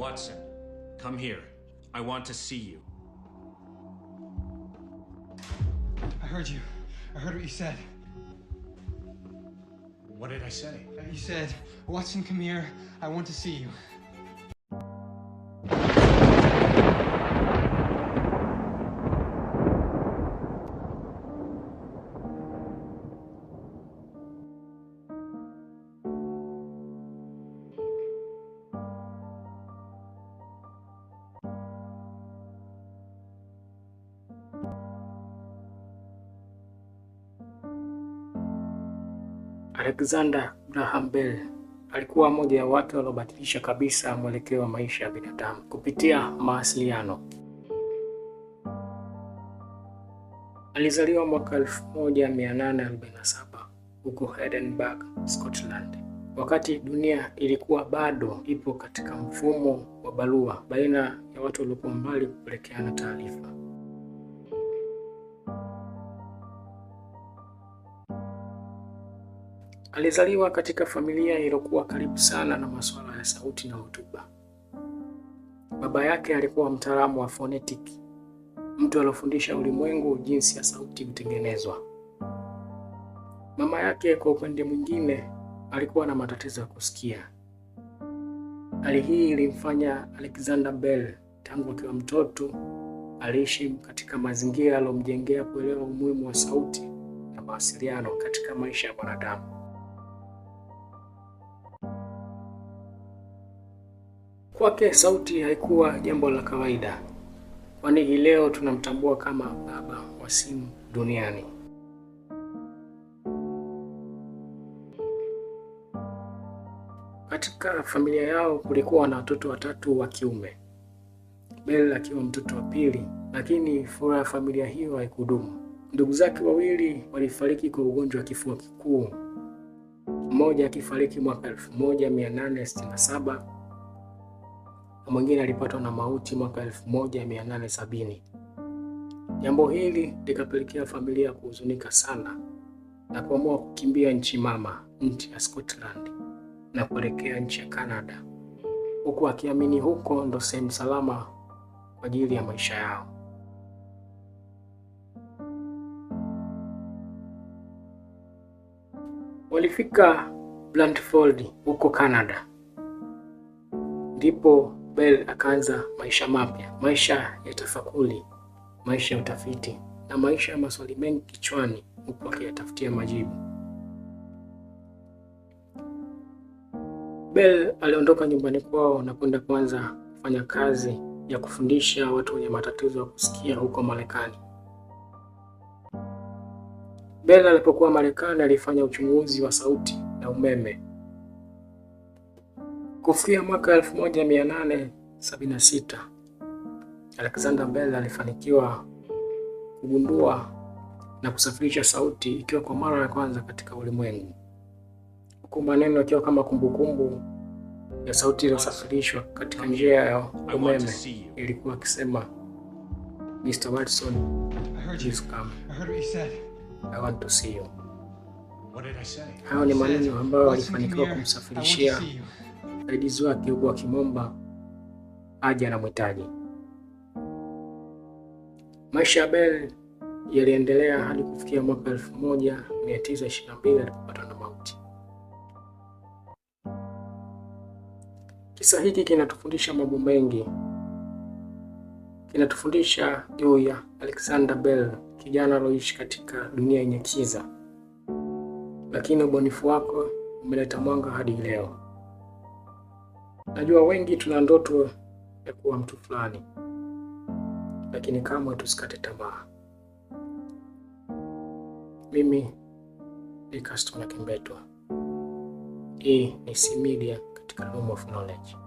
Watson, come here. I want to see you. I heard you. I heard what you said. What did I say? You said, Watson, come here. I want to see you. Alexander Graham Bell alikuwa mmoja ya watu waliobadilisha kabisa mwelekeo wa maisha ya binadamu kupitia mawasiliano. Alizaliwa mwaka 1847 huko Edinburgh, Scotland, wakati dunia ilikuwa bado ipo katika mfumo wa barua baina ya watu waliokuwa mbali kupelekeana taarifa. Alizaliwa katika familia iliyokuwa karibu sana na masuala ya sauti na hotuba. Baba yake alikuwa mtaalamu wa fonetiki, mtu aliyofundisha ulimwengu jinsi ya sauti kutengenezwa. Mama yake kwa upande mwingine alikuwa na matatizo ya kusikia. Hali hii ilimfanya Alexander Bell tangu akiwa mtoto aliishi katika mazingira yaliyomjengea kuelewa umuhimu wa sauti na mawasiliano katika maisha ya wanadamu. Kwake sauti haikuwa jambo la kawaida, kwani hii leo tunamtambua kama baba wa simu duniani. Katika familia yao kulikuwa na watoto watatu wa kiume, Bell akiwa mtoto wa pili, lakini furaha ya familia hiyo haikudumu. Ndugu zake wawili walifariki kwa ugonjwa wa kifua kikuu, mmoja akifariki mwaka 1867 na mwingine alipatwa na mauti mwaka 1870. Jambo hili likapelekea familia kuhuzunika sana na kuamua kukimbia nchi mama, nchi ya Scotland, na kuelekea nchi ya Canada, huku akiamini huko ndo sehemu salama kwa ajili ya maisha yao. Walifika Brantford huko Canada, ndipo Bell akaanza maisha mapya, maisha ya tafakuri, maisha ya utafiti na maisha ya maswali mengi kichwani, huku akiyatafutia majibu. Bell aliondoka nyumbani kwao na kwenda kuanza kufanya kazi ya kufundisha watu wenye matatizo ya kusikia huko Marekani. Bell alipokuwa Marekani alifanya uchunguzi wa sauti na umeme. Kufikia mwaka 1876, Alexander Bell alifanikiwa kugundua na kusafirisha sauti ikiwa kwa mara ya kwanza katika ulimwengu, huku maneno yakiwa kama kumbukumbu ya sauti iliyosafirishwa katika njia ya umeme. Ilikuwa akisema, Mr. Watson, please come. I want to see you. Hayo ni maneno ambayo walifanikiwa kumsafirishia msaidizi wake huko akimomba aje anamhitaji. Maisha ya Bell yaliendelea hadi kufikia mwaka 1922 alipopatwa na mauti. Kisa hiki kinatufundisha mambo mengi. Kinatufundisha juu ya Alexander Bell, kijana aliyoishi katika dunia yenye kiza, lakini ubunifu wako umeleta mwanga hadi leo. Najua wengi tuna ndoto ya kuwa mtu fulani, lakini kamwe tusikate tamaa. Mimi ni Castor Kimbetwa. Hii ni C Media katika Room of Knowledge.